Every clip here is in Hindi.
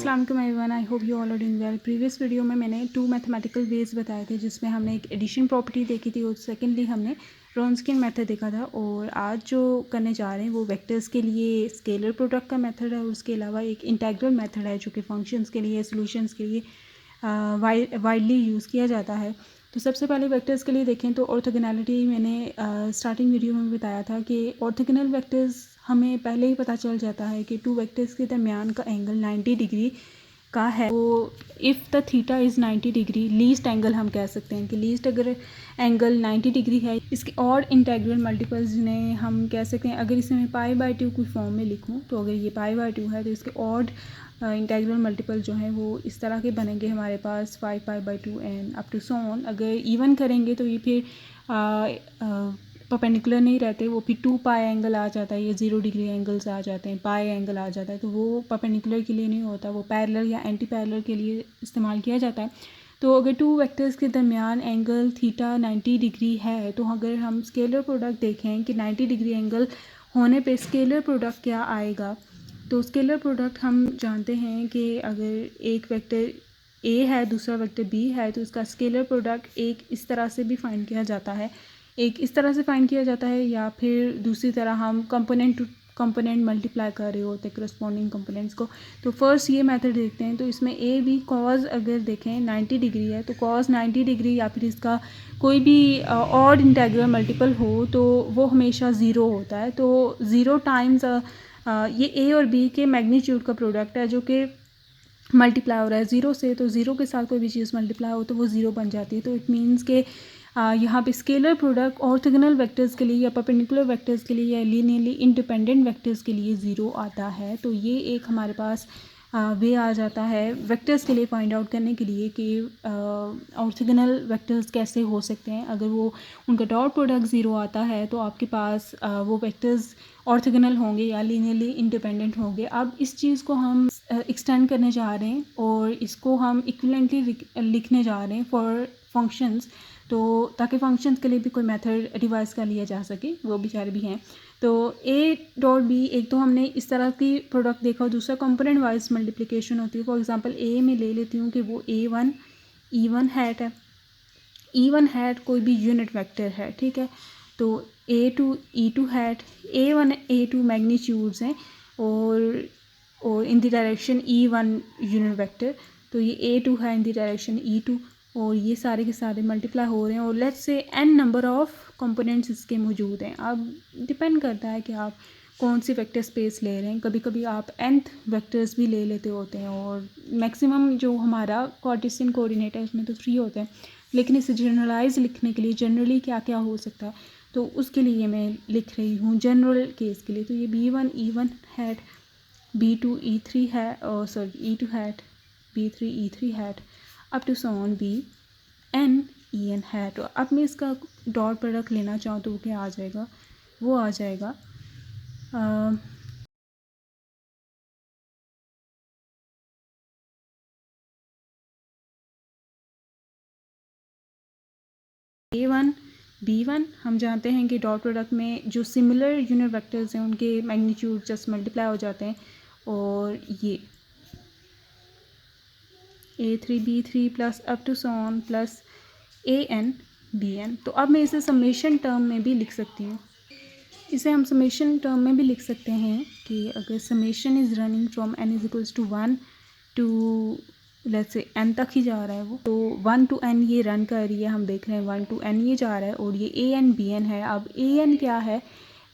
अस्सलाम वालेकुम everyone, I hope you all are doing well. Previous video में मैंने 2 मैथमेटिकल वेज बताए थे जिसमें हमने एक एडिशन प्रॉपर्टी देखी थी और सेकेंडली हमने रॉन्सकियन मेथड देखा था। और आज जो करने जा रहे हैं वो वेक्टर्स के लिए स्केलर प्रोडक्ट का मेथड है और उसके अलावा एक इंटेग्रल मेथड है जो कि फंक्शंस के लिए, सॉल्यूशंस के लिए वाइडली यूज़ किया जाता है। तो सबसे पहले वेक्टर्स के लिए देखें तो ऑर्थोगोनैलिटी मैंने स्टार्टिंग वीडियो में बताया था कि ऑर्थोगोनल वेक्टर्स हमें पहले ही पता चल जाता है कि टू वेक्टर्स के दरमियान का एंगल 90 डिग्री का है। तो if the theta is 90 degree, least angle हम कह सकते हैं कि लीस्ट अगर एंगल 90 डिग्री है, इसके ऑड इंटेग्रल मल्टीपल्स जिन्हें हम कह सकते हैं, अगर इसे मैं π/2 की फॉर्म में लिखूं तो अगर ये π/2 है तो इसके ऑड इंटेग्रल मल्टीपल जो हैं वो इस तरह के बनेंगे हमारे पास 5π/2 and up to so on. अगर इवन करेंगे तो ये फिर परपेंडिकुलर नहीं रहते, वो फिर 2π एंगल आ जाता है, ये 0 डिग्री एंगल्स आ जाते हैं, पाई एंगल आ जाता है, तो वो परपेंडिकुलर के लिए नहीं होता, वो पैरेलल या एंटी पैरेलल के लिए इस्तेमाल किया जाता है। तो अगर टू वेक्टर्स के दरमियान एंगल थीटा 90 डिग्री है तो अगर हम स्केलर प्रोडक्ट देखें कि 90 डिग्री एंगल होने पे स्केलर प्रोडक्ट क्या आएगा, तो स्केलर प्रोडक्ट हम जानते हैं कि अगर एक वेक्टर ए है दूसरा वेक्टर बी है तो इसका स्केलर प्रोडक्ट एक इस तरह से भी फाइंड किया जाता है, एक इस तरह से फाइंड किया जाता है, या फिर दूसरी तरह हम कंपोनेंट टू कंपोनेंट मल्टीप्लाई कर रहे होते हैं करस्पॉन्डिंग कंपोनेंट्स को। तो फर्स्ट ये मेथड देखते हैं। तो इसमें ए बी कॉज अगर देखें 90 डिग्री है तो कॉज 90 डिग्री या फिर इसका कोई भी ऑड इंटेग्रल मल्टीपल हो तो वो हमेशा ज़ीरो होता है। तो ज़ीरो टाइम्स ये ए और बी के मैग्नीट्यूड का प्रोडक्ट है जो कि मल्टीप्लाई हो रहा है ज़ीरो से, तो ज़ीरो के साथ कोई भी चीज़ मल्टीप्लाई हो तो वो ज़ीरो बन जाती है। तो इट मीन्स के यहाँ पे स्केलर प्रोडक्ट ऑर्थोगोनल वेक्टर्स के लिए या परपेंडिकुलर वेक्टर्स के लिए या लीनियरली इंडिपेंडेंट वेक्टर्स के लिए ज़ीरो आता है। तो ये एक हमारे पास वे आ जाता है वेक्टर्स के लिए फाइंड आउट करने के लिए कि ऑर्थोगोनल वेक्टर्स कैसे हो सकते हैं। अगर वो उनका डॉट प्रोडक्ट ज़ीरो आता है तो आपके पास वो वेक्टर्स ऑर्थोगोनल होंगे या लीनियरली इंडिपेंडेंट होंगे। अब इस चीज़ को हम एक्सटेंड करने जा रहे हैं और इसको हम इक्विवेलेंटली लिखने जा रहे हैं फॉर फंक्शंस, तो ताकि फंक्शंस के लिए भी कोई मेथड डिवाइस कर लिया जा सके, वो बेचारे भी हैं। तो ए डॉट बी, एक तो हमने इस तरह की प्रोडक्ट देखा और दूसरा कंपोनेंट वाइज मल्टीप्लिकेशन होती है। फॉर एग्जांपल ए में ले लेती हूँ कि वो ए1 ई1 हैट है, ई1 हैट कोई भी यूनिट वेक्टर है, ठीक है। तो A2 E2 hat, A1 A2 magnitudes हैं और in the direction E1 unit vector, तो ये ए2 है इन द डायरेक्शन ई2 और ये सारे के सारे मल्टीप्लाई हो रहे हैं और let's say N number of components इसके मौजूद हैं। अब डिपेंड करता है कि आप कौन सी वेक्टर स्पेस ले रहे हैं। कभी कभी आप nth वेक्टर्स भी ले लेते होते हैं और मैक्सिमम जो हमारा कार्टेशियन कोऑर्डिनेट है उसमें तो 3 होते हैं, लेकिन इसे जनरलाइज लिखने के लिए जनरली क्या क्या हो सकता है तो उसके लिए मैं लिख रही हूँ जनरल केस के लिए। तो ये b1 e1 hat, b2 e3 है और sorry e2 hat, b3 e3 hat up to so on B N E N है। तो अब मैं इसका डॉट प्रोडक्ट लेना चाहूँ तो वो क्या आ जाएगा, वो आ जाएगा A1 B1। हम जानते हैं कि डॉट प्रोडक्ट में जो सिमिलर यूनिट वेक्टर्स हैं उनके मैग्नीट्यूड जस्ट मल्टीप्लाई हो जाते हैं और ये A3 B3 plus up to so on plus AN BN। तो अब मैं इसे समेशन टर्म में भी लिख सकती हूँ, इसे हम समेशन टर्म में भी लिख सकते हैं कि अगर summation is running from n is equals to 1 to let's say n तक ही जा रहा है वो, तो 1 to n ये रन कर रही है, हम देख रहे हैं 1 to n ये जा रहा है और ये AN BN है। अब AN क्या है,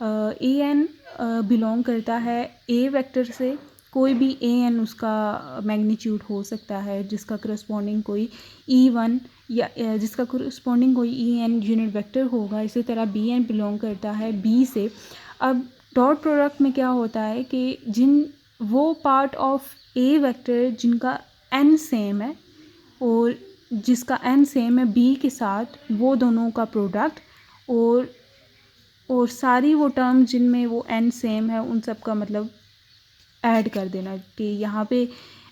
AN बिलोंग करता है A वेक्टर से, कोई भी AN उसका मैग्नीट्यूड हो सकता है जिसका करस्पॉन्डिंग कोई E1 या जिसका करस्पॉन्डिंग कोई EN यूनिट वेक्टर होगा। इसी तरह BN बिलोंग करता है B से। अब डॉट प्रोडक्ट में क्या होता है कि जिन वो पार्ट ऑफ A वेक्टर जिनका n सेम है और जिसका n सेम है B के साथ, वो दोनों का प्रोडक्ट और सारी वो टर्म जिनमें वो n सेम है उन सब का मतलब ऐड कर देना कि यहाँ पे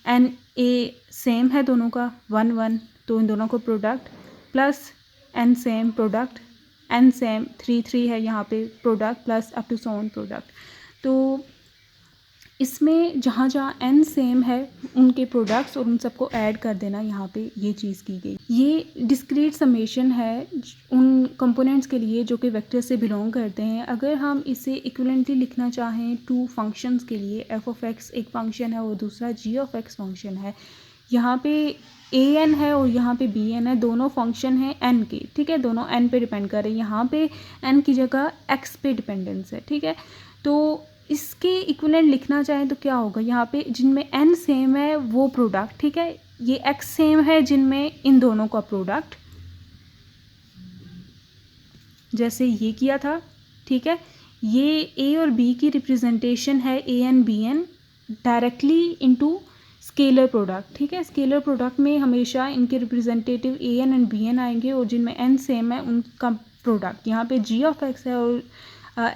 n a सेम है दोनों का 1 1, तो इन दोनों को product plus n same product, n same 3 3 है यहाँ पे product plus up to so on product. तो इसमें जहाँ जहाँ n सेम है उनके प्रोडक्ट्स और उन सबको ऐड कर देना, यहाँ पे ये चीज़ की गई। ये डिस्क्रीट समेशन है उन कंपोनेंट्स के लिए जो कि वेक्टर से बिलोंग करते हैं। अगर हम इसे इक्विवेलेंटली लिखना चाहें टू फंक्शंस के लिए, f ऑफ x एक फंक्शन है और दूसरा g ऑफ x फंक्शन है, यहाँ पे an है और यहाँ पे bn है, दोनों फंक्शन हैं n के, ठीक है, दोनों n पे डिपेंड कर रहे हैं। यहाँ पे n की जगह x पे डिपेंडेंस है, ठीक है। तो इसके इक्विवेलेंट लिखना चाहें तो क्या होगा, यहाँ पे जिनमें n सेम है वो प्रोडक्ट, ठीक है, ये x सेम है जिनमें इन दोनों का प्रोडक्ट, जैसे ये किया था, ठीक है। ये a और b की रिप्रेजेंटेशन है an bn directly into scalar product, ठीक है। स्केलर प्रोडक्ट में हमेशा इनके रिप्रेजेंटेटिव an एंड bn आएंगे और जिनमें n सेम है उनका प्रोडक्ट। यहाँ पे g ऑफ x है और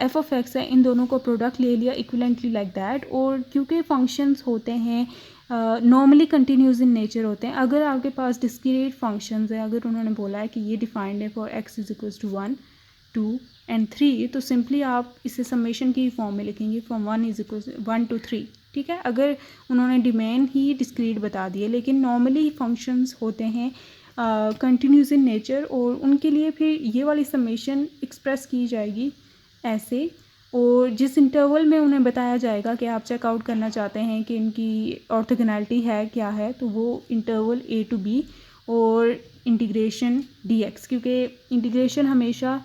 f ऑफ x है, इन दोनों को प्रोडक्ट ले लिया इक्विवेलेंटली लाइक दैट। और क्योंकि फंक्शंस होते हैं नॉर्मली कंटिन्यूस इन नेचर होते हैं, अगर आपके पास डिस्क्रीट फंक्शंस है, अगर उन्होंने बोला है कि ये डिफाइंड है for x is equals to 1 2 and 3, तो सिंपली आप इसे समेशन की फॉर्म में लिखेंगे फ्रॉम 1 इज इक्वल्स 1 to 3, ठीक है। अगर उन्होंने डोमेन ही डिस्क्रीट बता दिए, लेकिन नॉर्मली फंक्शंस होते हैं कंटिन्यूस इन नेचर और उनके लिए फिर ये वाली समेशन एक्सप्रेस की जाएगी ऐसे, और जिस इंटरवल में उन्हें बताया जाएगा कि आप चेकआउट करना चाहते हैं कि इनकी ऑर्थोगोनैलिटी है क्या है, तो वो इंटरवल a to b और इंटीग्रेशन dx, क्योंकि इंटीग्रेशन हमेशा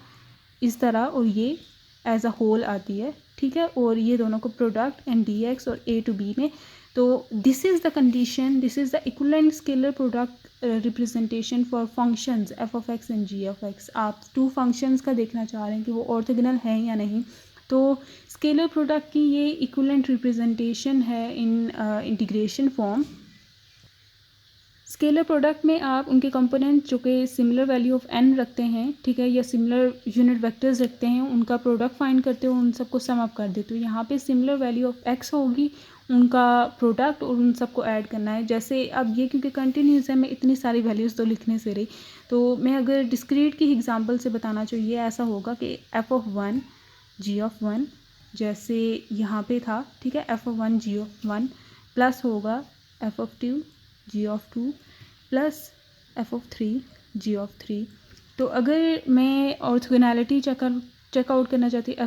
इस तरह और ये एज अ होल आती है, ठीक है, और ये दोनों को प्रोडक्ट एंड dx और a to b में। तो this is the condition, this is the equivalent scalar product representation for functions f of x and g of x। आप टू फंक्शंस का देखना चाह रहे हैं कि वो ऑर्थोगोनल हैं या नहीं, तो स्केलर प्रोडक्ट की ये इक्विवेलेंट रिप्रेजेंटेशन है इन इंटीग्रेशन फॉर्म। स्केलर प्रोडक्ट में आप उनके कंपोनेंट जो कि सिमिलर वैल्यू ऑफ n रखते हैं, ठीक है, या सिमिलर यूनिट वेक्टर्स रखते हैं, उनका प्रोडक्ट फाइंड करते हो, उन सबको सम अप कर देते हो। यहाँ पे सिमिलर वैल्यू ऑफ x होगी, उनका प्रोडक्ट और उन सबको ऐड करना है। जैसे अब ये क्योंकि कंटिन्यूस है, मैं इतनी सारी वैल्यूज़ तो लिखने से रही, तो मैं अगर डिस्क्रीट की एग्जांपल से बताना चाहिए, ऐसा होगा कि f ऑफ 1 g ऑफ 1 जैसे यहाँ पे था, ठीक है, f of 1 g of 1 plus होगा f of 2 g of 2 plus f of 3 g of 3। तो अगर मैं ऑर्थोगोनैलिटी चेकआउट करना चाहती हूँ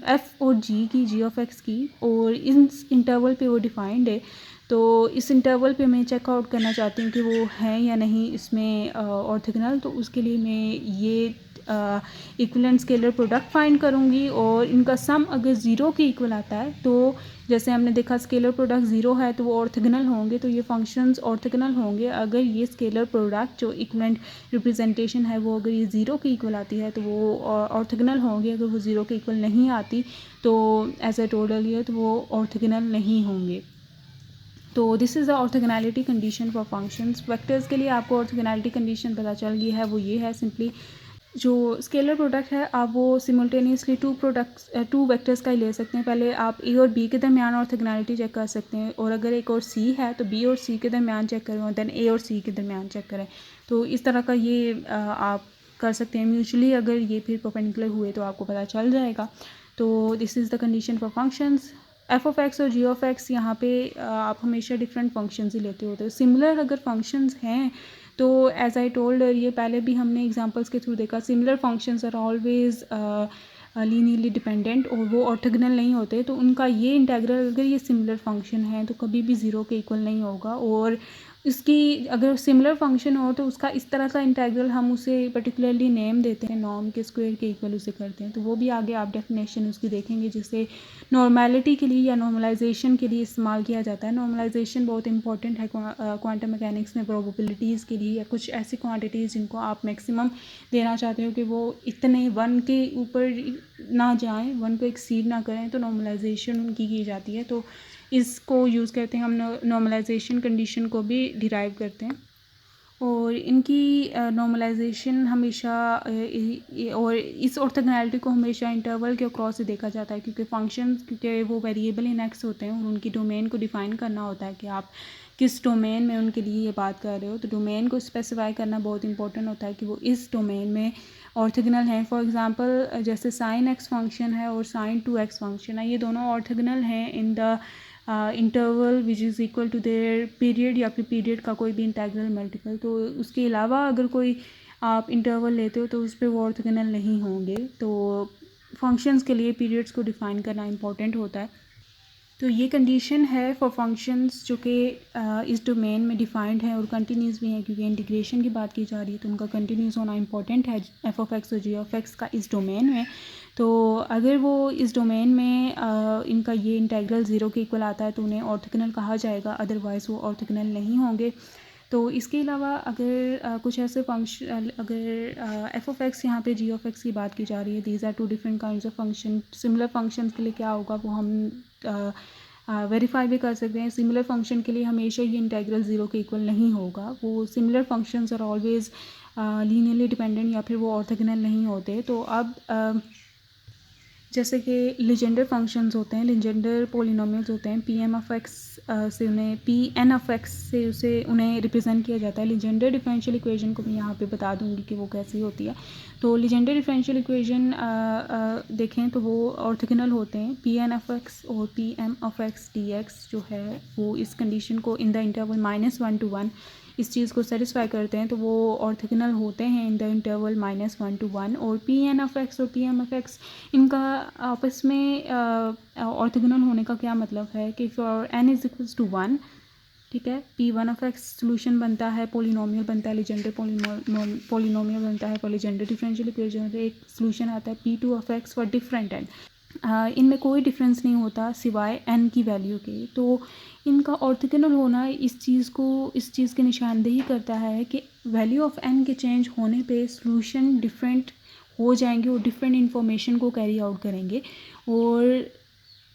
f और g की, g ऑफ x की, और इस इंटरवल पे वो डिफाइंड है, तो इस इंटरवल पे मैं चेकआउट करना चाहती हूँ कि वो है या नहीं इसमें ऑर्थोगोनल, तो उसके लिए मैं ये इक्विवेलेंट स्केलर प्रोडक्ट फाइंड करूँगी और इनका सम अगर ज़ीरो के इक्वल आता है, तो जैसे हमने देखा स्केलर प्रोडक्ट ज़ीरो है तो वो ऑर्थोगोनल होंगे, तो ये फंक्शंस ऑर्थोगोनल होंगे। अगर ये स्केलर प्रोडक्ट जो इक्विवेलेंट रिप्रेजेंटेशन है वो अगर ये ज़ीरो के इक्वल आती है तो वो ऑर्थोगोनल होंगे, अगर वो ज़ीरो के इक्वल नहीं आती तो एज ए टोटल ये तो वो ऑर्थोगोनल नहीं होंगे। तो this is the orthogonality condition for functions. Vectors के लिए आपको ऑर्थोगोनैलिटी कंडीशन पता चल गई है, वो ये है सिंपली जो स्केलर प्रोडक्ट है आप वो सिमुल्टेनियसली टू वेक्टर्स का ही ले सकते हैं। पहले आप ए और बी के दरमियान ऑर्थोगोनैलिटी चेक कर सकते हैं, और अगर एक और सी है तो बी और सी के दरमियान चेक करें, और देन ए और सी के दरमियान चेक करें। तो इस तरह का ये आप कर सकते हैं म्यूचुअली, अगर ये फिर परपेंडिकुलर हुए तो आपको पता चल जाएगा। तो this is the condition for functions. f of x और g ऑफ x, यहाँ पे आप हमेशा डिफरेंट फंक्शंस ही लेते होते हो। सिमिलर अगर फंक्शंस हैं तो एज आई टोल्ड, ये पहले भी हमने एग्जांपल्स के थ्रू देखा, similar functions are always linearly dependent और वो ऑर्थोगोनल नहीं होते। तो उनका ये इंटेग्रल अगर ये सिमिलर फंक्शन है तो कभी भी ज़ीरो के इक्वल नहीं होगा, और इसकी अगर सिमिलर फंक्शन हो तो उसका इस तरह का इंटेग्रल हम उसे पर्टिकुलरली नेम देते हैं, नॉर्म के स्क्वायर के इक्वल उसे करते हैं। तो वो भी आगे आप डेफिनेशन उसकी देखेंगे, जिसे नॉर्मैलिटी के लिए या नॉर्मलाइजेशन के लिए इस्तेमाल किया जाता है। नॉर्मलाइजेशन बहुत इंपॉर्टेंट है क्वांटम मैकेनिक्स में, प्रोबेबिलिटीज़ के लिए, या कुछ ऐसी क्वांटिटीज़ जिनको आप मैक्सिमम देना चाहते हो कि वो इतने 1 के ऊपर ना जाएं, 1 को एक्सीड ना करें, तो नॉर्मलाइजेशन उनकी की जाती है। तो इसको यूज़ करते हैं हम, नॉर्मलाइजेशन कंडीशन को भी डिराइव करते हैं। और इनकी नॉर्मलाइजेशन हमेशा और इस ऑर्थोगोनैलिटी को हमेशा इंटरवल के अक्रॉस से देखा जाता है, क्योंकि फंक्शंस क्योंकि वो वेरिएबल इन एक्स होते हैं और उनकी डोमेन को डिफ़ाइन करना होता है कि आप किस डोमेन में उनके लिए ये बात कर रहे हो। तो डोमेन को स्पेसिफाई करना बहुत इंपॉर्टेंट होता है कि वो इस डोमेन में ऑर्थोगोनल हैं। फॉर एग्जांपल जैसे sin x फंक्शन है और sin 2x फंक्शन है, ये दोनों ऑर्थोगोनल हैं in the interval which is equal to their period या फिर पीरियड का कोई भी इंटेग्रल मल्टीपल। तो उसके अलावा अगर कोई आप इंटरवल लेते हो तो उस पर वो ऑर्थोगोनल नहीं होंगे। तो फंक्शंस के लिए पीरियड्स को डिफ़ाइन करना इंपॉर्टेंट होता है। तो ये कंडीशन है फॉर फंक्शंस जो कि इस डोमेन में डिफाइंड है और कंटिन्यूस भी हैं, क्योंकि इंटीग्रेशन की बात की जा रही है तो उनका कंटिन्यूस होना इंपॉर्टेंट है एफ ऑफ एक्स और जी ऑफ एक्स का इस डोमेन में। तो अगर वो इस डोमेन में इनका ये इंटेग्रल ज़ीरो के इक्वल आता है तो उन्हें ऑर्थोगोनल कहा जाएगा, अदरवाइज़ वो ऑर्थोगोनल नहीं होंगे। तो इसके अलावा अगर कुछ ऐसे फंक्शन, अगर एफ ऑफ एक्स यहाँ पे जी ऑफ एक्स की बात की जा रही है, these are two different kinds of function. Similar function के लिए क्या होगा वो हम वेरीफाई भी कर सकते हैं। सिमिलर फंक्शन के लिए हमेशा ही इंटेग्रल ज़ीरो के इक्वल नहीं होगा। वो similar functions are always linearly dependent या फिर वो ऑर्थोगोनल नहीं होते। तो अब जैसे कि लीजेंडर फंक्शंस होते हैं, लीजेंडर पोलिनोमियल्स होते हैं, पी एम ऑफ एक्स से उन्हें पी एन ऑफ एक्स से उन्हें रिप्रेजेंट किया जाता है। लीजेंडर डिफरेंशियल इक्वेशन को मैं यहाँ पे बता दूँगी कि वो कैसी होती है। तो लीजेंडर डिफरेंशियल इक्वेशन देखें तो वो ऑर्थोगोनल होते हैं। पी एन ऑफ एक्स और P M of X D X जो है वो इस कंडीशन को इन द इंटरवल -1 to 1 इस चीज़ को सेटिस्फाई करते हैं, तो वो ऑर्थोगोनल होते हैं इन द इंटरवल -1 to 1। और पी एन ऑफ एक्स और पी एम ऑफ एक्स इनका आपस में ऑर्थोगोनल होने का क्या मतलब है कि for N is equals to 1, ठीक है, P one of X solution बनता है, पोलिनोमियल बनता है, लीजेंडर पोलिनोमियल बनता है, फॉर लीजेंडर डिफरेंशियल इक्वेशन एक सोल्यूशन आता है P two of X for different N. इनमें कोई डिफरेंस नहीं होता सिवाय एन की वैल्यू के। तो इनका ऑर्थोगोनल होना इस चीज़ की निशानदेही करता है कि वैल्यू ऑफ एन के चेंज होने पे सॉल्यूशन डिफरेंट हो जाएंगे और डिफरेंट इन्फॉर्मेशन को कैरी आउट करेंगे। और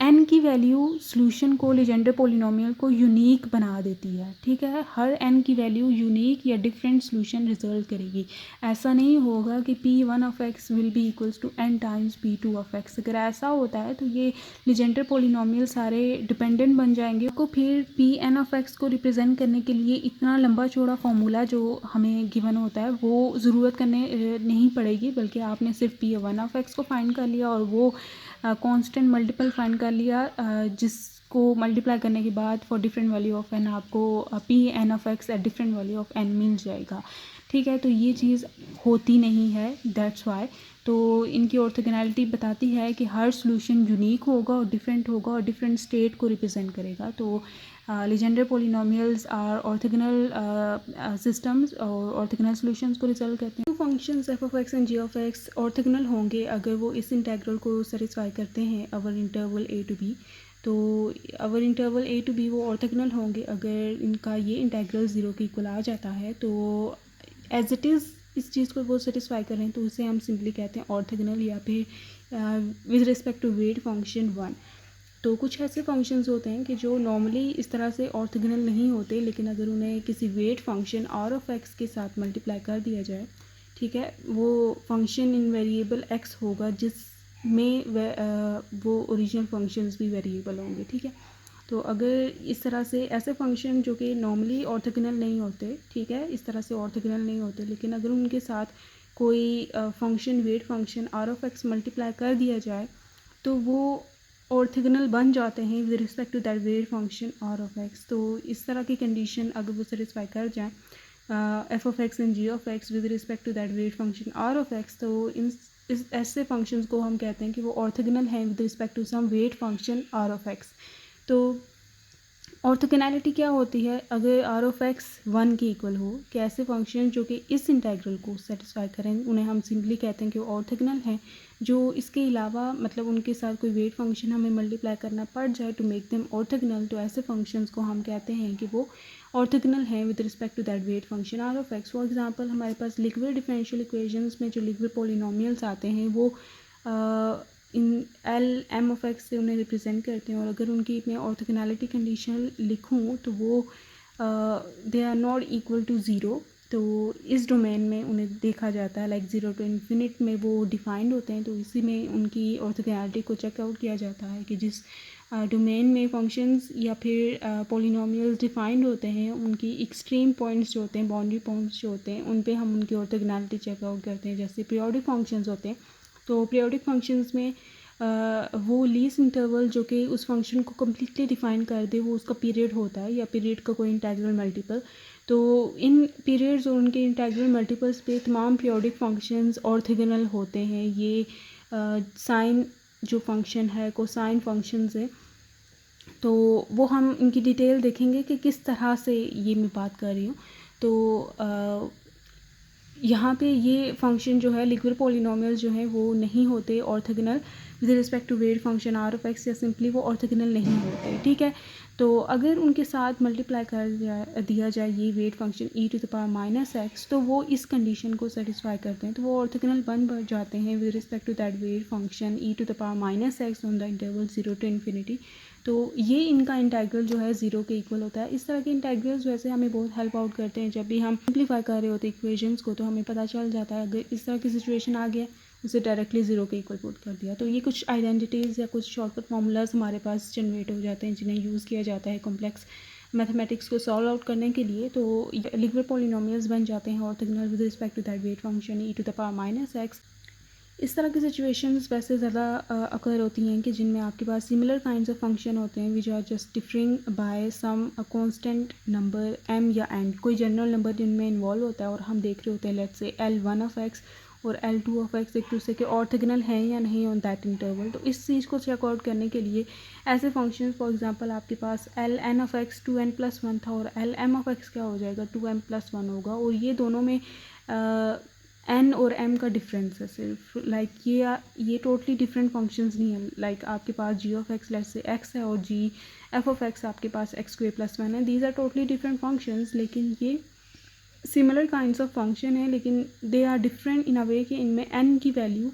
एन की वैल्यू सॉल्यूशन को, लीजेंडर पोलिनोमियल को यूनिक बना देती है, ठीक है। हर एन की वैल्यू यूनिक या डिफरेंट सॉल्यूशन रिजल्ट करेगी। ऐसा नहीं होगा कि P one of X will be equals to N times P two of X. अगर ऐसा होता है तो ये लीजेंडर पोलिनोमियल सारे डिपेंडेंट बन जाएंगे। को फिर पी एन ऑफ एक्स को रिप्रेजेंट करने के लिए इतना लंबा चौड़ा फार्मूला जो हमें गिवन होता है वो ज़रूरत करने नहीं पड़ेगी, बल्कि आपने सिर्फ पी वन ऑफ एक्स को फाइंड कर लिया और वो कांस्टेंट मल्टीपल फाइंड कर लिया, जिसको मल्टीप्लाई करने के बाद for different value of N आपको P N of X at different value of N मिल जाएगा, ठीक है। तो ये चीज़ होती नहीं है, दैट्स वाई। तो इनकी ऑर्थोगोनैलिटी बताती है कि हर सॉल्यूशन यूनिक होगा और डिफरेंट स्टेट को रिप्रेजेंट करेगा। तो Legendre polynomials are orthogonal systems और ऑर्थोगोनल सॉल्यूशंस को रिजल्ट करते हैं। Two functions F of X and G of X orthogonal होंगे अगर वो इस इंटेग्रल को सेटिस्फाई करते हैं our interval A to B. तो our interval A to B वो ऑर्थोगोनल होंगे अगर इनका ये इंटेग्रल ज़ीरो के इक्वल आ जाता है। तो एज इट इज़ इस चीज़ को वो सेटिस्फाई करें तो उसे हम सिंपली कहते हैं ऑर्थोगोनल या फिर with respect to weight function 1। तो कुछ ऐसे फंक्शंस होते हैं कि जो नॉर्मली इस तरह से ऑर्थोगोनल नहीं होते, लेकिन अगर उन्हें किसी weight function R of X के साथ मल्टीप्लाई कर दिया जाए, ठीक है, वो फंक्शन इन वेरिएबल एक्स होगा जिसमें वो ओरिजिनल फंक्शंस भी वेरिएबल होंगे, ठीक है। तो अगर इस तरह से ऐसे फंक्शन जो कि नॉर्मली ऑर्थोगोनल नहीं होते, ठीक है, इस तरह से ऑर्थोगोनल नहीं होते, लेकिन अगर उनके साथ कोई function weight function R of X multiply कर दिया जाए तो वो ऑर्थोगोनल बन जाते हैं with respect to that weight function R of X. तो इस तरह की कंडीशन अगर वो सेटिस्फाई कर जाएँ F of X and G of X with respect to that weight function R of X, तो इस ऐसे फंक्शंस को हम कहते हैं कि वो ऑर्थोगोनल हैं with respect to some weight function R of X. तो ऑर्थोगोनैलिटी क्या होती है अगर आर ऑफ एक्स 1 के इक्वल हो कि ऐसे फंक्शन जो कि इस इंटेग्रल को सेटिस्फाई करें उन्हें हम सिंपली कहते हैं कि वो ऑर्थोगोनल हैं। जो इसके अलावा मतलब उनके साथ कोई वेट फंक्शन हमें मल्टीप्लाई करना पड़ जाए टू मेक देम ऑर्थोगोनल, तो ऐसे फंक्शंस को हम कहते हैं कि वो ऑर्थोगोनल हैं with respect to that weight function R of X. For example हमारे पास लिक्विड डिफरेंशियल इक्वेशंस में जो लिक्विड पोलिनोमियल्स आते हैं वो इन एल एम ऑफ एक्स से उन्हें रिप्रेजेंट करते हैं, और अगर उनकी मैं ऑर्थोगोनैलिटी कंडीशन लिखूँ तो वो they are not equal to zero. तो इस डोमेन में उन्हें देखा जाता है लाइक ज़ीरो टू इन्फिनिट में वो डिफाइंड होते हैं। तो इसी में उनकी ऑर्थोगोनैलिटी को चेकआउट किया जाता है कि जिस डोमेन में फंक्शंस या फिर पोलिनोमियल्स डिफाइंड होते हैं उनकी एक्सट्रीम पॉइंट्स जो होते हैं, बाउंड्री पॉइंट्स जो होते हैं, उन पे हम उनकी ऑर्थोगोनैलिटी चेकआउट करते हैं। जैसे पीरियोडिक फंक्शंस होते हैं तो पीरियोडिक फंक्शंस में वो लीस्ट इंटरवल जो कि उस फंक्शन को कम्प्लीटली डिफाइन कर दे वो उसका पीरियड होता है, या पीरियड का कोई इंटीग्रल मल्टीपल। तो इन पीरियड्स और उनके इंटीग्रल मल्टीपल्स पे तमाम पीरियोडिक फंक्शंस ऑर्थोगोनल होते हैं। ये साइन जो फंक्शन है, कोसाइन फंक्शंस है, तो वो हम इनकी डिटेल देखेंगे कि किस तरह से ये मैं बात कर रही हूँ। तो यहाँ पे ये फंक्शन जो है लिक्विड पॉलिनोमियल जो है वो नहीं होते orthogonal with respect to weight function R of X, या सिंपली वो ऑर्थोगोनल नहीं होते, ठीक है। तो अगर उनके साथ मल्टीप्लाई कर दिया जाए ये weight function e to the power minus X, तो वो इस कंडीशन को सेटिस्फाई करते हैं, तो वो ऑर्थोगोनल बन जाते हैं with respect to that weight function e to the power minus X on the interval 0 to infinity. तो ये इनका इंटीग्रल जो है 0 के इक्वल होता है। इस तरह के इंटीग्रल्स वैसे हमें बहुत हेल्प आउट करते हैं जब भी हम सिंप्लीफाई कर रहे होते हैं इक्वेशंस को, तो हमें पता चल जाता है अगर इस तरह की सिचुएशन आ गया उसे डायरेक्टली 0 के इक्वल पुट कर दिया। तो ये कुछ आइडेंटिटीज़ या कुछ शॉर्टकट फार्मूलाज हमारे पास जनरेट हो जाते हैं जिन्हें यूज़ किया जाता है कॉम्प्लेक्स मैथमेटिक्स को सॉल्व आउट करने के लिए। तो लिक्विड पॉलिनोमियल्स बन जाते हैं orthogonal with respect to that weight function e to the power minus X. इस तरह की सिचुएशंस वैसे ज़्यादा अकर होती हैं कि जिनमें आपके पास सिमिलर काइंड्स ऑफ फंक्शन होते हैं which are just differing by some constant number m या n, कोई जनरल नंबर जिनमें इन्वॉल्व होता है, और हम देख रहे होते हैं let's say L1 of x और L2 ऑफ x एक दूसरे के ऑर्थोगोनल हैं या नहीं ऑन दैट इंटरवल। तो इस चीज़ को चेक आउट करने के लिए ऐसे फंक्शंस, फॉर एग्जांपल आपके पास Ln ऑफ x 2n+1 था और Lm ऑफ x क्या हो जाएगा 2m+1 होगा, और ये दोनों में n और m का डिफरेंस है सिर्फ, लाइक ये टोटली डिफरेंट फंक्शंस नहीं है। लाइक आपके पास g of x let's say x है और g f ऑफ x आपके पास x² + 1 है। These are totally different functions, लेकिन ये सिमिलर काइंड्स ऑफ फंक्शन है, लेकिन दे आर डिफरेंट इन अ वे कि इनमें n की वैल्यू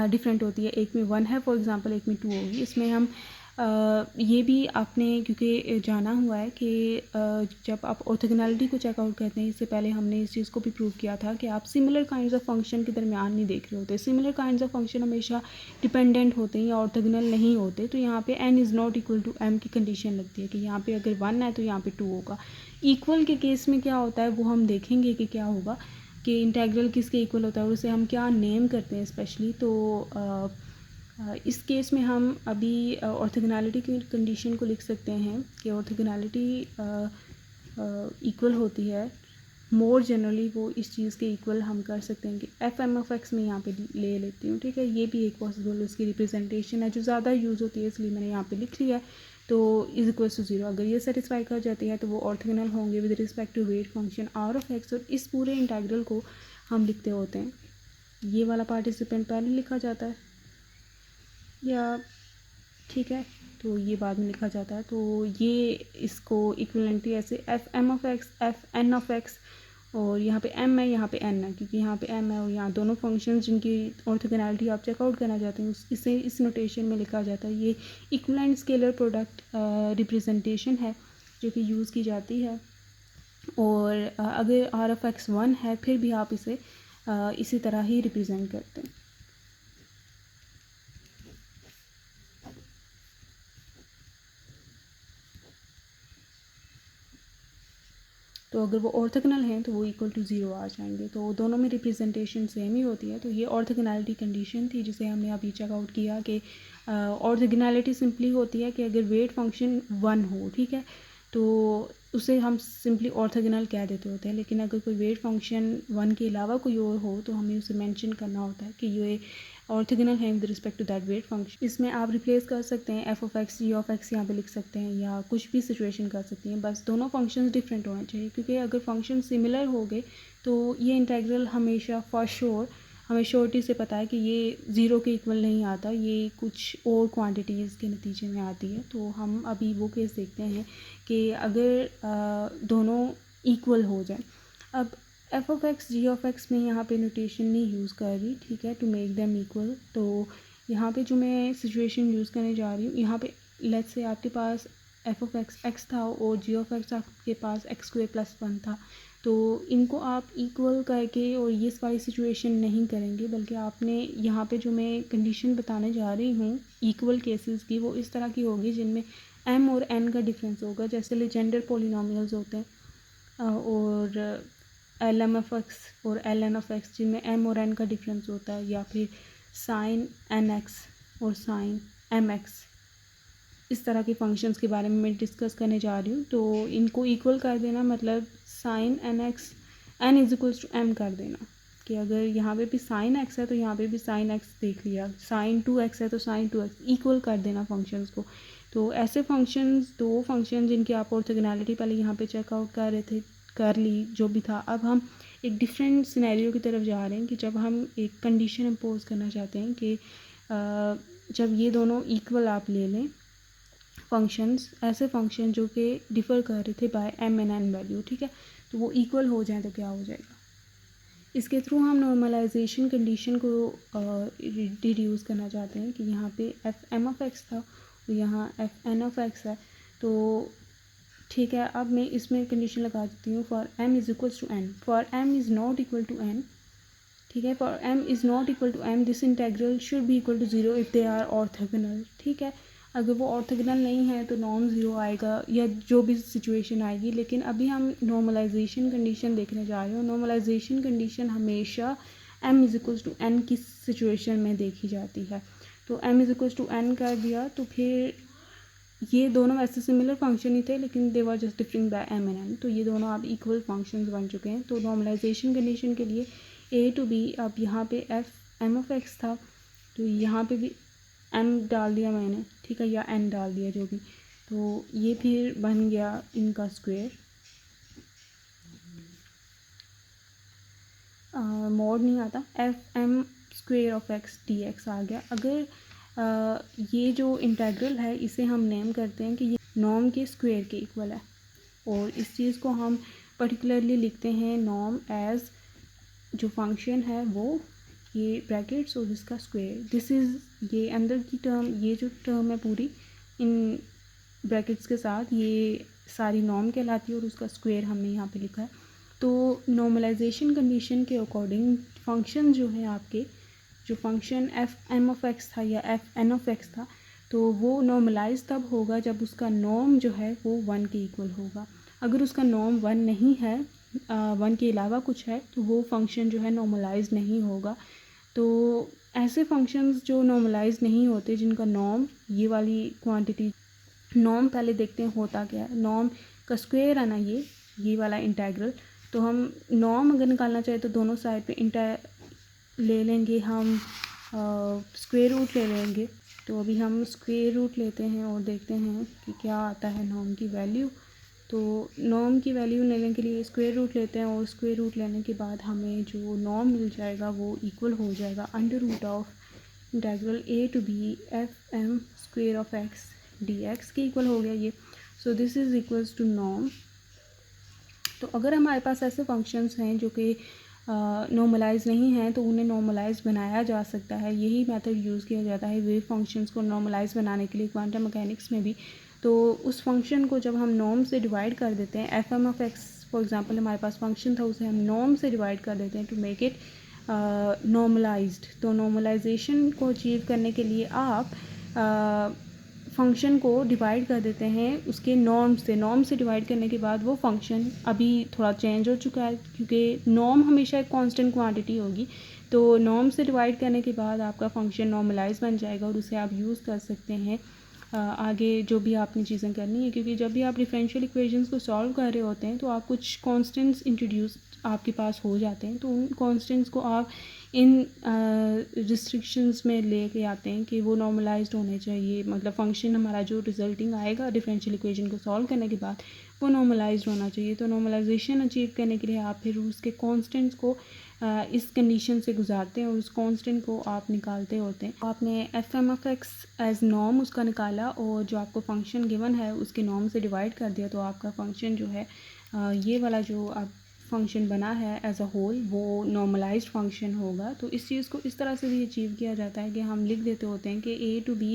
डिफरेंट होती है। एक में 1 है फॉर एग्जांपल, एक में 2 होगी। इसमें हम ये भी आपने क्योंकि जाना हुआ है कि जब आप ऑर्थोगोनैलिटी को चेकआउट करते हैं, इससे पहले हमने इस चीज़ को भी प्रूव किया था कि आप सिमिलर काइंड्स ऑफ फंक्शन के दरमियान नहीं देख रहे होते। सिमिलर काइंड्स ऑफ फंक्शन हमेशा डिपेंडेंट होते हैं या ऑर्थोगोनल नहीं होते। तो यहाँ पे n is not equal to m की कंडीशन लगती है कि यहाँ पे अगर 1 है तो यहाँ पे 2 होगा। इक्वल के केस में क्या होता है वो हम देखेंगे कि क्या होगा, कि इंटेग्रल किसके इक्वल होता है और उसे हम क्या नेम करते हैं स्पेशली। तो इस केस में हम अभी ऑर्थोगोनैलिटी की कंडीशन को लिख सकते हैं कि ऑर्थोगोनैलिटी इक्वल होती है। मोर जनरली वो इस चीज़ के इक्वल हम कर सकते हैं कि fm ऑफ x में यहाँ पे ले लेती हूँ, ठीक है। ये भी एक पॉसिबल उसकी रिप्रेजेंटेशन है जो ज़्यादा यूज़ होती है, इसलिए मैंने यहाँ पे लिख लिया है। तो इज इक्वल टू 0 अगर ये सेटिस्फाई कर जाती है तो वो ऑर्थोगोनल होंगे with respect to weight function r of x। और इस पूरे इंटीग्रल को हम लिखते होते हैं, ये वाला पार्टिसिपेंट पहले लिखा जाता है या ठीक है, तो ये बाद में लिखा जाता है। तो ये इसको इक्विवेलेंटली ऐसे fm of x fn of x, और यहाँ पे m है यहाँ पे n है, क्योंकि यहाँ पे m है और यहाँ दोनों फंक्शंस जिनकी ऑर्थोगोनैलिटी आप चेकआउट करना चाहते हैं इसे इस नोटेशन में लिखा जाता है। ये इक्विवेलेंट स्केलर प्रोडक्ट रिप्रेजेंटेशन है जो कि यूज़ की जाती है। और अगर r ऑफ x 1 है फिर भी आप इसे इसी तरह ही रिप्रेजेंट करते हैं। तो अगर वो ऑर्थोगोनल हैं तो वो इक्वल टू 0 आ जाएंगे। तो दोनों में रिप्रेजेंटेशन सेम ही होती है। तो ये ऑर्थोगोनैलिटी कंडीशन थी जिसे हमने अभी चेकआउट किया कि ऑर्थोगोनैलिटी सिंपली होती है कि अगर वेट फंक्शन 1 हो, ठीक है, तो उसे हम सिंपली ऑर्थोगोनल कह देते होते हैं। लेकिन अगर कोई वेट फंक्शन 1 के अलावा कोई और हो तो हमें उसे मेंशन करना होता है कि ये ऑर्थोगोनल है with respect to that weight function. इसमें आप रिप्लेस कर सकते हैं f of x g of x यहाँ पे लिख सकते हैं या कुछ भी सिचुएशन कर सकती हैं, बस दोनों फंक्शंस डिफरेंट होने चाहिए। क्योंकि अगर फंक्शन सिमिलर हो गए तो ये इंटीग्रल हमेशा फॉर श्योर हमें श्योरिटी से पता है कि ये 0 के इक्वल नहीं आता, ये कुछ और क्वांटिटीज़ के नतीजे में आती है। तो हम अभी वो केस देखते हैं कि अगर दोनों इक्वल हो जाए। अब f of x g of x में यहाँ पे नोटेशन नहीं यूज़ कर रही, ठीक है, टू मेक देम इक्वल। तो यहाँ पे जो मैं सिचुएशन यूज़ करने जा रही हूँ, यहाँ पे लेट्स से आपके पास f ऑफ x था और g ऑफ x आपके पास x² + 1 था। तो इनको आप इक्वल करके और ये वाली सिचुएशन नहीं करेंगे, बल्कि आपने यहाँ पे जो मैं कंडीशन बताने जा रही हूँ इक्वल केसेस की, वो इस तरह की होगी जिनमें m और n का डिफरेंस होगा, जैसे लेजेंडर पॉलिनोमियल्स होते हैं और lm ऑफ x और ln ऑफ x जिनमें m और n का डिफरेंस होता है, या फिर sin nx और साइन एम एक्स, इस तरह के फंक्शंस के बारे में मैं डिस्कस करने जा रही हूँ। तो इनको इक्वल कर देना मतलब sine N X N is equals to M कर देना, कि अगर यहाँ पे भी साइन एक्स है तो यहाँ पे भी साइन एक्स देख लिया, साइन 2x है तो साइन 2x, इक्वल कर देना फंक्शंस को। तो ऐसे फंक्शंस, दो फंक्शन जिनकी आप ऑर्थोगोनैलिटी पहले यहाँ पे चेकआउट कर रहे थे, कर ली जो भी था। अब हम एक डिफरेंट सिनेरियो की तरफ जा रहे हैं कि जब हम एक कंडीशन इम्पोज करना चाहते हैं कि जब ये दोनों इक्वल आप ले लें फंक्शंस, ऐसे फंक्शन जो कि डिफ़र कर रहे थे by M and N value, ठीक है, तो वो इक्वल हो जाए तो क्या हो जाएगा। इसके थ्रू हम नॉर्मलाइजेशन कंडीशन को रिड्यूस करना चाहते हैं कि यहाँ पे एफ एम ऑफ एक्स था और यहाँ एफ एन ऑफ एक्स है। तो ठीक है, अब मैं इसमें कंडीशन लगा देती हूँ for M is equals to N, for M is not equal to N, ठीक है, for M is not equal to M this integral should be equal to zero if they are orthogonal, ठीक है। अगर वो ऑर्थोगोनल नहीं है तो नॉन ज़ीरो आएगा या जो भी सिचुएशन आएगी। लेकिन अभी हम नॉर्मलाइजेशन कंडीशन देखने जा रहे हो। नॉर्मलाइजेशन कंडीशन हमेशा M is equals to N की सिचुएशन में देखी जाती है। तो M is equals to N कर दिया तो फिर ये दोनों वैसे सिमिलर फंक्शन ही थे लेकिन they were just differing by M N N, तो ये दोनों अब इक्वल फंक्शंस बन चुके हैं। तो नॉर्मलाइजेशन कंडीशन के लिए ए टू बी, अब यहाँ पे एफ एम ऑफ एक्स था तो यहाँ पे भी एम डाल दिया मैंने, ठीक है, या एन डाल दिया जो भी, तो ये फिर बन गया इनका स्क्वायर, मोड नहीं आता, F M square of X D X आ गया। अगर ये जो इंटेग्रल है इसे हम नेम करते हैं कि ये नॉर्म के स्क्वायर के इक्वल है, और इस चीज़ को हम पर्टिकुलरली लिखते हैं नॉर्म एज जो फंक्शन है वो ये ब्रैकेट्स और इसका स्क्वायर, दिस इज़ ये अंदर की टर्म, ये जो टर्म है पूरी इन ब्रैकेट्स के साथ ये सारी नॉर्म कहलाती है और उसका स्क्वायर हमने यहाँ पे लिखा है। तो नॉर्मलाइजेशन कंडीशन के अकॉर्डिंग फंक्शन जो है आपके, जो function F M of X था या एफ एन ऑफ एक्स था, तो वो नॉर्मलाइज तब होगा जब उसका नॉर्म जो है वो 1 के इक्वल होगा। अगर उसका नॉर्म 1 नहीं है, 1 के अलावा कुछ है, तो वो फंक्शन जो है नॉर्मलाइज नहीं होगा। तो ऐसे फंक्शंस जो नॉर्मलाइज नहीं होते, जिनका नॉर्म ये वाली क्वांटिटी, नॉर्म पहले देखते हैं होता क्या है। नॉर्म का स्क्वायर है ना ये वाला इंटेग्रल, तो हम नॉर्म अगर निकालना चाहे तो दोनों साइड पे ले लेंगे, हम स्क्वायर रूट ले लेंगे। तो अभी हम स्क्वायर रूट लेते हैं और देखते हैं कि क्या आता है नॉर्म की वैल्यू। तो नॉर्म की वैल्यू लेने के लिए स्क्वायर रूट लेते हैं और स्क्वायर रूट लेने के बाद हमें जो नॉर्म मिल जाएगा वो इक्वल हो जाएगा under root of integral A to B F M square of X D X के इक्वल हो गया ये। So this is equals to norm. तो अगर हमारे पास ऐसे फंक्शंस हैं जो कि नॉर्मलाइज नहीं हैं तो उन्हें नॉर्मलाइज बनाया जा सकता है। यही मेथड यूज़ किया जाता है वेव फंक्शंस को नॉर्मलाइज बनाने के लिए क्वांटम मैकेनिक्स में भी। तो उस फंक्शन को जब हम नॉर्म से डिवाइड कर देते हैं, F M of X for example हमारे पास फंक्शन था, उसे हम नॉर्म से डिवाइड कर देते हैं टू मेक इट नॉर्मलाइज्ड। तो नॉर्मलाइजेशन को अचीव करने के लिए आप फंक्शन को डिवाइड कर देते हैं उसके नॉर्म से। नॉर्म से डिवाइड करने के बाद वो फंक्शन अभी थोड़ा चेंज हो चुका है क्योंकि नॉर्म हमेशा एक कांस्टेंट क्वांटिटी होगी। तो नॉर्म से डिवाइड करने के बाद आपका फंक्शन नॉर्मलाइज बन जाएगा और उसे आप यूज़ कर सकते हैं आगे जो भी आपने चीज़ें करनी है। क्योंकि जब भी आप डिफरेंशियल इक्वेशंस को सॉल्व कर रहे होते हैं तो आप कुछ कांस्टेंट्स इंट्रोड्यूस आपके पास हो जाते हैं, तो उन कांस्टेंट्स को आप इन रिस्ट्रिक्शंस में लेके आते हैं कि वो नॉर्मलाइज्ड होने चाहिए। मतलब फंक्शन हमारा जो रिजल्टिंग आएगा डिफरेंशियल इक्वेशन को सॉल्व करने के बाद वो नॉर्मलाइज्ड होना चाहिए। तो नॉर्मलाइजेशन अचीव करने के लिए आप फिर उसके कांस्टेंट्स को इस कंडीशन से गुजारते हैं और उस कांस्टेंट को आप निकालते होते हैं। आपने F M of X as norm उसका निकाला और जो आपको फंक्शन गिवन है उसके नॉर्म से डिवाइड कर दिया, तो आपका फंक्शन जो है ये वाला जो आप फंक्शन बना है एज अ होल वो नॉर्मलाइज्ड फंक्शन होगा। तो इस चीज़ को इस तरह से भी अचीव किया जाता है कि हम लिख देते होते हैं कि A to B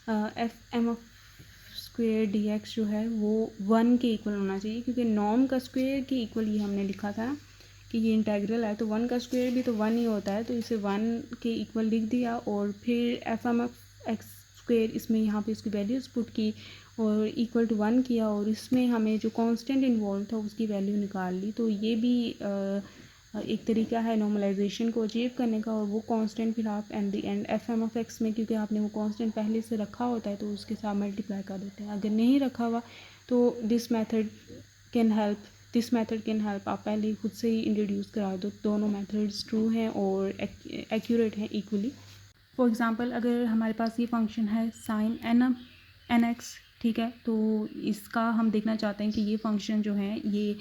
F M of square D X जो है वो 1 के इक्वल होना चाहिए, क्योंकि नॉर्म का स्क्वेयर के इक्वल ये हमने लिखा था कि ये इंटेग्रल है, तो 1 का स्क्वेयर भी तो 1 ही होता है, तो इसे 1 के इक्वल लिख दिया और फिर F M of X square इसमें यहाँ पे इसकी वैल्यूज पुट की और इक्वल टू 1 किया और इसमें हमें जो कांस्टेंट इन्वॉल्व था उसकी वैल्यू निकाल ली। तो ये भी एक तरीका है नॉर्मलाइजेशन को अचीव करने का, और वो कांस्टेंट फिर आप at the end F M of X में, क्योंकि आपने वो कांस्टेंट पहले से रखा होता है तो उसके साथ मल्टीप्लाई कर देते हैं। अगर नहीं रखा हुआ तो दिस मेथड कैन हेल्प, आप पहले खुद से ही इंट्रोड्यूस करा दो। दोनों मेथड्स ट्रू हैं और एक्यूरेट हैं इक्वली। फॉर एग्ज़ाम्पल अगर हमारे पास ये फंक्शन है साइन एन एक्स, ठीक है, तो इसका हम देखना चाहते हैं कि ये फंक्शन जो है ये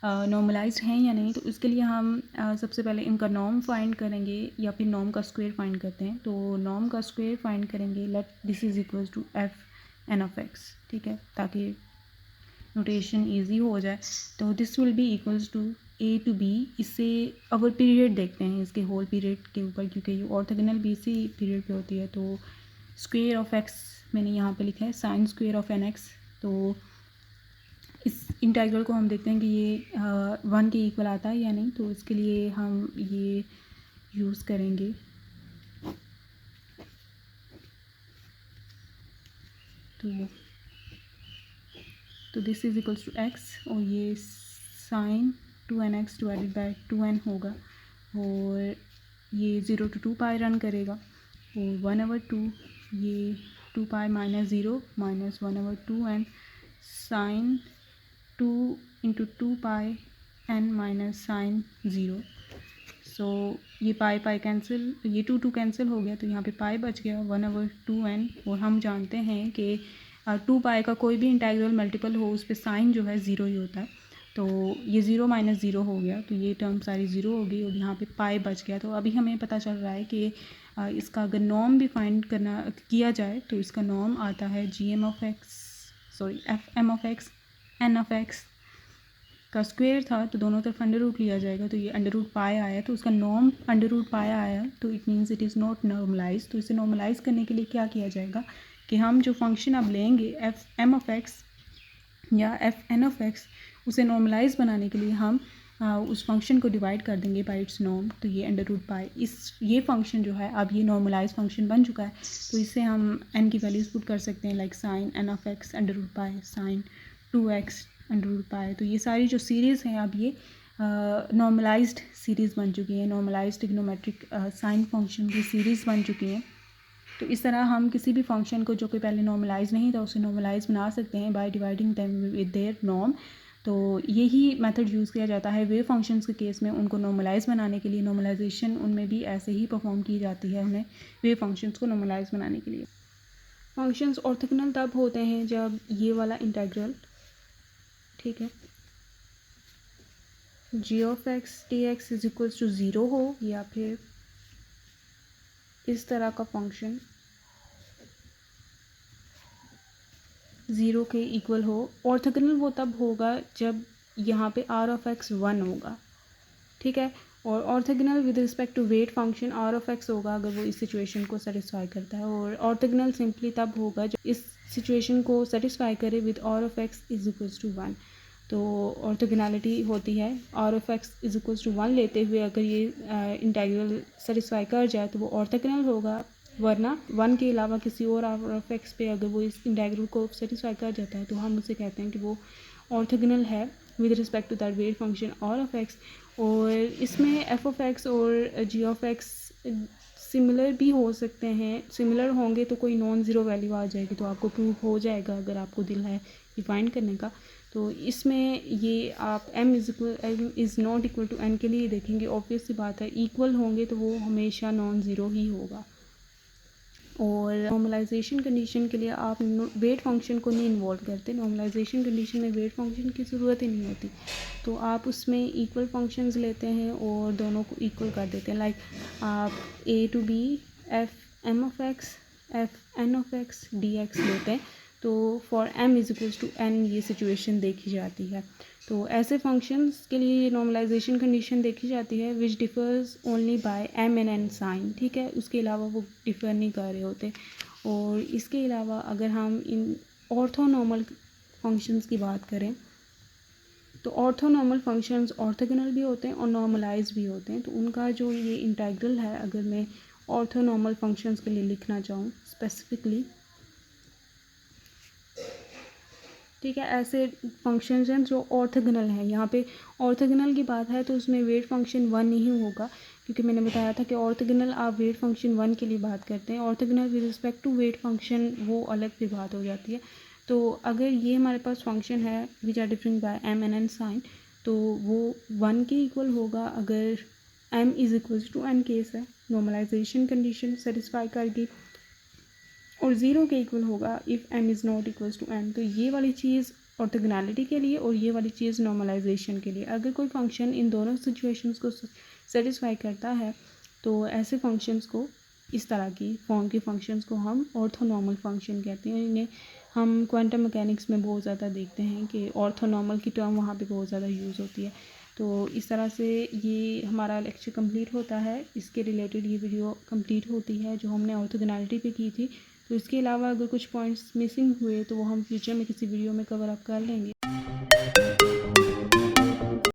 नॉर्मलाइज्ड हैं या नहीं। तो इसके लिए हम सबसे पहले इनका नॉर्म फाइंड करेंगे, या फिर नॉर्म का स्क्वायर फाइंड करते हैं। तो नॉर्म का स्क्वायर फाइंड करेंगे, let this is equals to F N of X, ठीक है, ताकि नोटेशन इजी हो जाए। तो this will be equals to A to B. इससे अगर पीरियड देखते हैं इसके होल पीरियड के ऊपर, क्योंकि ये ऑर्थोगोनल बी सी पीरियड पे होती है। तो स्क्वायर ऑफ एक्स मैंने यहाँ पे लिखा है sine square of N X. तो इस इंटीग्रल को हम देखते हैं कि ये 1 के इक्वल आता है या नहीं। तो इसके लिए हम ये यूज़ करेंगे। तो this is equals to X, और ये sign 2n x divided by 2n होगा, और ये 0 to 2 पाई रन करेगा, और 1/2 ये 2 pi minus 0 minus 1/2 N sine 2 into 2 pi n minus sine 0। So ये पाई कैंसिल, ये 2 कैंसिल हो गया, तो यहाँ पे पाई बच गया 1/2 n। और हम जानते हैं कि 2 पाई का कोई भी इंटीग्रल मल्टीपल हो उस पर साइन जो है 0 ही होता है। तो ये 0 माइनस 0 हो गया, तो ये टर्म सारी 0 हो गई, और यहाँ पे पाई बच गया। तो अभी हमें पता चल रहा है कि इसका अगर नॉर्म भी फाइंड किया जाए तो इसका नॉर्म आता है F M of X N of X का स्क्वायर था, तो दोनों तरफ अंडर रूट लिया जाएगा, तो ये अंडर रूट पाई आया, तो उसका नॉर्म अंडर रूट पाई आया, तो it means it is not normalize. तो इसे नॉर्मलाइज करने के लिए क्या किया जाएगा कि हम जो फंक्शन अब लेंगे एफ एम ऑफ एक्स या एफ एन ऑफ एक्स, उसे नॉर्मलाइज बनाने के लिए हम उस फंक्शन को डिवाइड कर देंगे बाई इट्स नॉर्म। तो ये अंडर रूट पाई, ये फंक्शन जो है अब ये नॉर्मलाइज फंक्शन बन चुका है। तो इससे हम एन की वैल्यूज़ पुट कर सकते हैं, like sine N of X under root pi, sine 2x under root pi. तो ये सारी जो सीरीज़ हैं अब ये नॉर्मलाइज्ड सीरीज़ बन चुकी हैं, नॉर्मलाइज्ड ट्रिग्नोमेट्रिक साइन फंक्शन की सीरीज़ बन चुकी हैं। तो इस तरह हम किसी भी फंक्शन को जो कि पहले नॉर्मलाइज नहीं था उसे नॉर्मलाइज बना सकते हैं by dividing them with their norm. तो यही मेथड यूज़ किया जाता है वेव फंक्शंस के केस में। उनको नॉर्मलाइज बनाने के लिए नॉर्मलाइजेशन उनमें भी ऐसे ही परफॉर्म की जाती है, उन्हें वेव फंक्शंस को नॉर्मलाइज बनाने के लिए। फंक्शंस ऑर्थोगोनल तब होते हैं जब ये वाला इंटीग्रल, ठीक है, G of X T X is equals to 0 हो, या फिर इस तरह का फंक्शन 0 के इक्वल हो। ऑर्थोगोनल वो तब होगा जब यहाँ पे आर ऑफ एक्स 1 होगा, ठीक है, और orthogonal with respect to weight function R of X होगा अगर वो इस सिचुएशन को सेटिस्फाई करता है, और ऑर्थोगोनल सिंपली तब होगा जब इस सिचुएशन को सेटिस्फाई करे with R of X is equals to 1। तो ऑर्थोगोनैलिटी होती है R of X is equals to 1 लेते हुए अगर ये इंटीग्रल सेटिस्फाई कर जाए तो वो ऑर्थोगोनल होगा, वरना 1 के अलावा किसी और आर ऑफ एक्स पे अगर वो इस इंटीग्रल को सेटिस्फाई कर जाता है तो हम उसे कहते हैं कि वो ऑर्थोगोनल है with respect to that weight function R of X. और इसमें एफ ऑफ एक्स और जी ऑफ एक्स सिमिलर भी हो सकते हैं, सिमिलर होंगे तो कोई नॉन ज़ीरो वैल्यू आ जाएगी तो आपको प्रूफ हो जाएगा अगर आपको दिल है ये फाइंड करने का। तो इसमें ये आप m is not equal to n के लिए देखेंगे, ऑब्वियस सी बात है इक्वल होंगे तो वो हमेशा नॉन ज़ीरो ही होगा। और नॉर्मलाइजेशन कंडीशन के लिए आप वेट फंक्शन को नहीं इन्वॉल्व करते, नॉर्मलाइजेशन कंडीशन में वेट फंक्शन की ज़रूरत ही नहीं होती। तो आप उसमें इक्वल फंक्शंस लेते हैं और दोनों को इक्वल कर देते हैं, लाइक आप a to b F M of X F N of X D X लेते हैं। तो for m is equals to n ये सिचुएशन देखी जाती है। तो ऐसे फंक्शंस के लिए ये नॉर्मलाइजेशन कंडीशन देखी जाती है which differs only by m and n sine, ठीक है, उसके अलावा वो डिफ़र नहीं कर रहे होते। और इसके अलावा अगर हम इन ऑर्थोनॉर्मल फंक्शंस की बात करें तो ऑर्थोनॉर्मल फंक्शंस ऑर्थोगोनल भी होते हैं और नॉर्मलाइज भी होते हैं। तो उनका जो ये इंटीग्रल है अगर मैं ऑर्थोनॉर्मल फंक्शंस के लिए लिखना चाहूँ स्पेसिफिकली, ठीक है। ऐसे फंक्शंस हैं जो ऑर्थोगोनल हैं। यहाँ पे ऑर्थोगोनल की बात है तो उसमें वेट फंक्शन 1 नहीं होगा, क्योंकि मैंने बताया था कि ऑर्थोगोनल आप वेट फंक्शन 1 के लिए बात करते हैं। Orthogonal with respect to weight function वो अलग फिर बात हो जाती है। तो अगर ये हमारे पास फंक्शन है which are different by m n n sine, तो वो 1 के इक्वल होगा अगर m is equal to n case है, नॉर्मलाइजेशन कंडीशन सेटिस्फाई करगी, और ज़ीरो के इक्वल होगा if m is not equals to n। तो ये वाली चीज़ ऑर्थोगोनैलिटी के लिए और ये वाली चीज़ नॉर्मलाइजेशन के लिए। अगर कोई फंक्शन इन दोनों सिचुएशंस को सेटिस्फाई करता है तो ऐसे फंक्शंस को, इस तरह की फॉर्म के फंक्शंस को हम ऑर्थोनॉर्मल फंक्शन कहते हैं। इन्हें हम क्वांटम मैकेनिक्स में बहुत ज़्यादा देखते हैं कि ऑर्थोनॉर्मल की टर्म वहाँ पे बहुत ज़्यादा यूज़ होती है। तो इस तरह से ये हमारा लेक्चर कंप्लीट होता है। इसके रिलेटेड ये वीडियो कंप्लीट होती है जो हमने ऑर्थोगोनैलिटी पे की थी। तो इसके अलावा अगर कुछ पॉइंट्स मिसिंग हुए तो वो हम फ्यूचर में किसी वीडियो में कवर अप कर लेंगे।